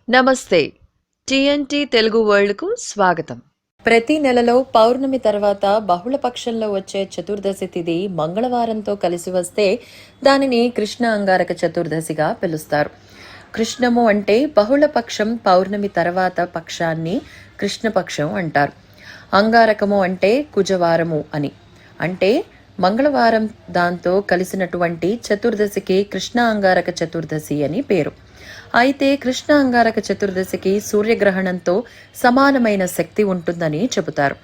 నమస్తే. టీఎన్టీ తెలుగు వరల్డ్‌కు స్వాగతం. ప్రతి నెలలో పౌర్ణమి తర్వాత బహుళపక్షంలో వచ్చే చతుర్దశి తిథి మంగళవారంతో కలిసి వస్తే దానిని కృష్ణ అంగారక చతుర్దశిగా పిలుస్తారు. కృష్ణము అంటే బహుళపక్షం పౌర్ణమి తర్వాత పక్షాన్ని కృష్ణపక్షం అంటారు. అంగారకము అంటే కుజవారము అని. అంటే మంగళవారం దాంతో కలిసినటువంటి చతుర్దశికి కృష్ణ అంగారక చతుర్దశి అని పేరు. అయితే కృష్ణ అంగారక చతుర్దశికి సూర్యగ్రహణంతో సమానమైన శక్తి ఉంటుందని చెబుతారు.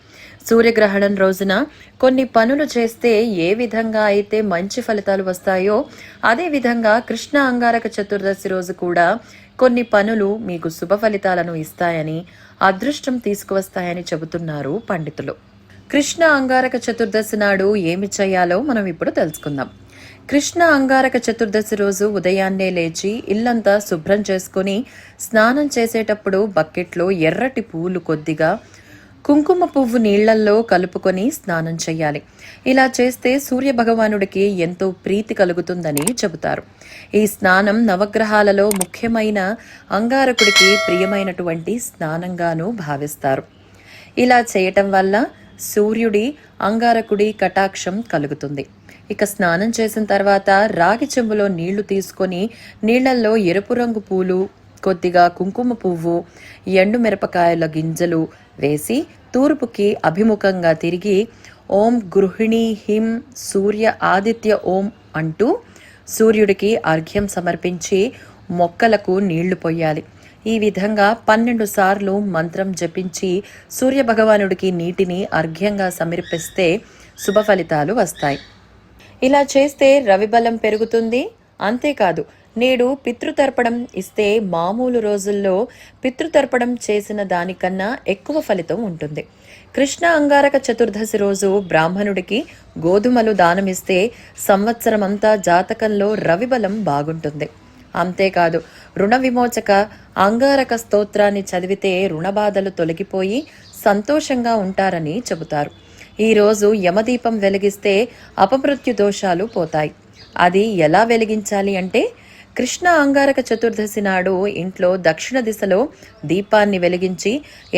సూర్యగ్రహణం రోజున కొన్ని పనులు చేస్తే ఏ విధంగా అయితే మంచి ఫలితాలు వస్తాయో అదే విధంగా కృష్ణ అంగారక చతుర్దశి రోజు కూడా కొన్ని పనులు మీకు శుభ ఫలితాలను ఇస్తాయని, అదృష్టం తీసుకువస్తాయని చెబుతున్నారు పండితులు. కృష్ణ అంగారక చతుర్దశి నాడు ఏమి చేయాలో మనం ఇప్పుడు తెలుసుకుందాం. కృష్ణ అంగారక చతుర్దశి రోజు ఉదయాన్నే లేచి ఇల్లంతా శుభ్రం చేసుకుని స్నానం చేసేటప్పుడు బకెట్లో ఎర్రటి పూలు కొద్దిగా కుంకుమ పువ్వు నీళ్లల్లో కలుపుకొని స్నానం చేయాలి. ఇలా చేస్తే సూర్య భగవానుడికి ఎంతో ప్రీతి కలుగుతుందని చెబుతారు. ఈ స్నానం నవగ్రహాలలో ముఖ్యమైన అంగారకుడికి ప్రియమైనటువంటి స్నానంగాను భావిస్తారు. ఇలా చేయటం వల్ల సూర్యుడి అంగారకుడి కటాక్షం కలుగుతుంది. ఇక స్నానం చేసిన తర్వాత రాగి చెంబులో నీళ్లు తీసుకొని నీళ్లల్లో ఎరుపు రంగు పూలు, కొద్దిగా కుంకుమ పువ్వు, ఎండు మిరపకాయల గింజలు వేసి తూర్పుకి అభిముఖంగా తిరిగి ఓం గృహిణీ హిం సూర్య ఆదిత్య ఓం అంటూ సూర్యుడికి అర్ఘ్యం సమర్పించి మొక్కలకు నీళ్లు పొయ్యాలి. ఈ విధంగా 12 సార్లు మంత్రం జపించి సూర్యభగవానుడికి నీటిని అర్ఘ్యంగా సమర్పిస్తే శుభ ఫలితాలు వస్తాయి. ఇలా చేస్తే రవిబలం పెరుగుతుంది. అంతేకాదు, నేడు పితృతర్పణం ఇస్తే మామూలు రోజుల్లో పితృతర్పణం చేసిన దానికన్నా ఎక్కువ ఫలితం ఉంటుంది. కృష్ణ అంగారక చతుర్దశి రోజు బ్రాహ్మణుడికి గోధుమలు దానమిస్తే సంవత్సరమంతా జాతకంలో రవిబలం బాగుంటుంది. అంతేకాదు, రుణ విమోచక అంగారక స్తోత్రాన్ని చదివితే రుణబాధలు తొలగిపోయి సంతోషంగా ఉంటారని చెబుతారు. ఈరోజు యమదీపం వెలిగిస్తే అపమృత్యు దోషాలు పోతాయి. అది ఎలా వెలిగించాలి అంటే, కృష్ణ అంగారక చతుర్దశి నాడు ఇంట్లో దక్షిణ దిశలో దీపాన్ని వెలిగించి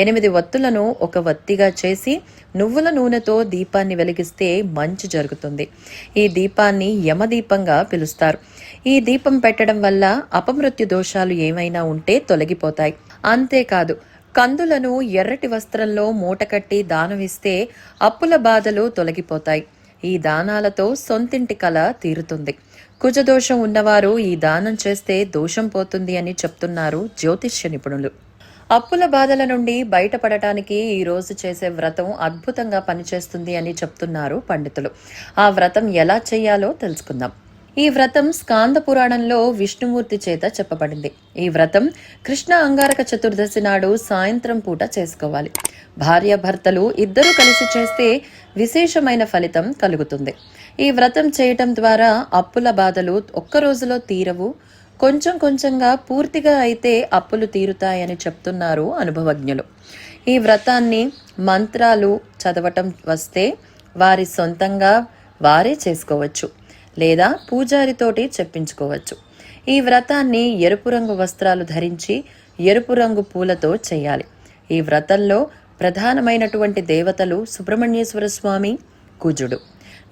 8 వత్తులను ఒక వత్తిగా చేసి నువ్వుల నూనెతో దీపాన్ని వెలిగిస్తే మంచి జరుగుతుంది. ఈ దీపాన్ని యమదీపంగా పిలుస్తారు. ఈ దీపం పెట్టడం వల్ల అపమృత్యు దోషాలు ఏమైనా ఉంటే తొలగిపోతాయి. అంతేకాదు, కందులను ఎర్రటి వస్త్రంలో మూటకట్టి దానమిస్తే అప్పుల బాధలు తొలగిపోతాయి. ఈ దానాలతో సొంతింటి కల తీరుతుంది. కుజదోషం ఉన్నవారు ఈ దానం చేస్తే దోషం పోతుంది అని చెప్తున్నారు జ్యోతిష్య నిపుణులు. అప్పుల బాధల నుండి బయటపడటానికి ఈ రోజు చేసే వ్రతం అద్భుతంగా పనిచేస్తుంది అని చెప్తున్నారు పండితులు. ఆ వ్రతం ఎలా చేయాలో తెలుసుకుందాం. ఈ వ్రతం స్కాంద పురాణంలో విష్ణుమూర్తి చేత చెప్పబడింది. ఈ వ్రతం కృష్ణ అంగారక చతుర్దశి నాడు సాయంత్రం పూట చేసుకోవాలి. భార్యాభర్తలు ఇద్దరూ కలిసి చేస్తే విశేషమైన ఫలితం కలుగుతుంది. ఈ వ్రతం చేయటం ద్వారా అప్పుల బాధలు ఒక్క రోజులో తీరవు. కొంచెం కొంచెంగా పూర్తిగా అయితే అప్పులు తీరుతాయని చెప్తున్నారు అనుభవజ్ఞులు. ఈ వ్రతాన్ని మంత్రాలు చదవటం వస్తే వారి సొంతంగా వారే చేసుకోవచ్చు లేదా పూజారితోటి చెప్పించుకోవచ్చు. ఈ వ్రతాన్ని ఎరుపు రంగు వస్త్రాలు ధరించి ఎరుపు రంగు పూలతో చేయాలి. ఈ వ్రతంలో ప్రధానమైనటువంటి దేవతలు సుబ్రహ్మణ్యేశ్వర స్వామి, కుజుడు.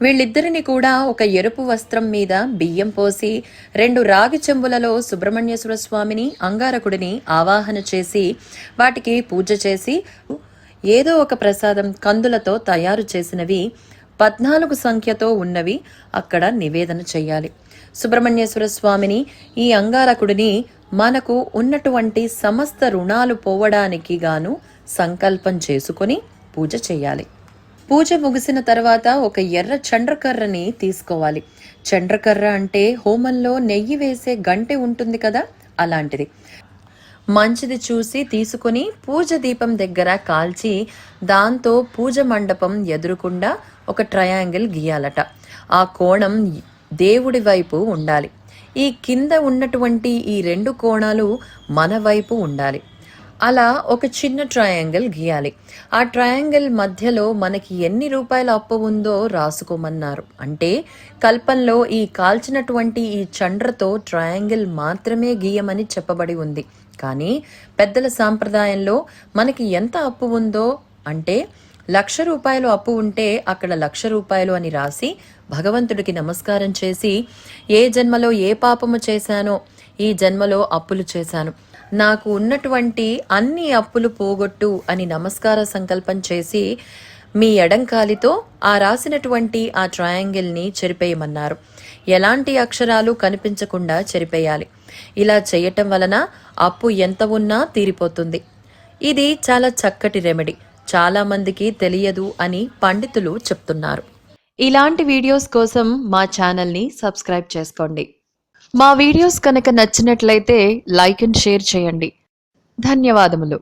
వీళ్ళిద్దరిని కూడా ఒక ఎరుపు వస్త్రం మీద బియ్యం పోసి 2 రాగి చెంబులలో సుబ్రహ్మణ్యేశ్వర స్వామిని, అంగారకుడిని ఆవాహన చేసి వాటికి పూజ చేసి ఏదో ఒక ప్రసాదం కందులతో తయారు చేసినవి 14 సంఖ్యతో ఉన్నవి అక్కడ నివేదన చెయ్యాలి. సుబ్రహ్మణ్యేశ్వర స్వామిని, ఈ అంగారకుడిని మనకు ఉన్నటువంటి సమస్త రుణాలు పోవడానికి గాను సంకల్పం చేసుకొని పూజ చేయాలి. పూజ ముగిసిన తర్వాత ఒక ఎర్ర చండ్రకర్రని తీసుకోవాలి. చండ్రకర్ర అంటే హోమంలో నెయ్యి వేసే గంటె ఉంటుంది కదా, అలాంటిది. మంచిది చూసి తీసుకుని పూజ దీపం దగ్గర కాల్చి దాంతో పూజ మండపం ఎదురుకుండా ఒక ట్రయాంగిల్ గీయాలట. ఆ కోణం దేవుడి వైపు ఉండాలి. ఈ కింద ఉన్నటువంటి ఈ 2 కోణాలు మన వైపు ఉండాలి. అలా ఒక చిన్న ట్రయాంగిల్ గీయాలి. ఆ ట్రయాంగిల్ మధ్యలో మనకి ఎన్ని రూపాయల అప్పు ఉందో రాసుకోమన్నారు. అంటే కల్పంలో ఈ కాల్చినటువంటి ఈ చండ్రతో ట్రయాంగిల్ మాత్రమే గీయమని చెప్పబడి ఉంది. కానీ పెద్దల సాంప్రదాయంలో మనకి ఎంత అప్పు ఉందో అంటే ₹1,00,000 అప్పు ఉంటే అక్కడ ₹1,00,000 అని రాసి భగవంతుడికి నమస్కారం చేసి ఏ జన్మలో ఏ పాపము చేశానో ఈ జన్మలో అప్పులు చేశాను, నాకు ఉన్నటువంటి అన్ని అప్పులు పోగొట్టు అని నమస్కార సంకల్పం చేసి మీ ఎడంకాలితో ఆ రాసినటువంటి ఆ ట్రయాంగిల్ని చెరిపేయమన్నారు. ఎలాంటి అక్షరాలు కనిపించకుండా చెరిపేయాలి. ఇలా చేయటం వలన అప్పు ఎంత ఉన్నా తీరిపోతుంది. ఇది చాలా చక్కటి రెమెడీ. చాలా మందికి తెలియదు అని పండితులు చెప్తున్నారు. ఇలాంటి వీడియోస్ కోసం మా ఛానల్ని సబ్స్క్రైబ్ చేసుకోండి. మా వీడియోస్ కనుక నచ్చినట్లయితే లైక్ అండ్ షేర్ చేయండి. ధన్యవాదములు.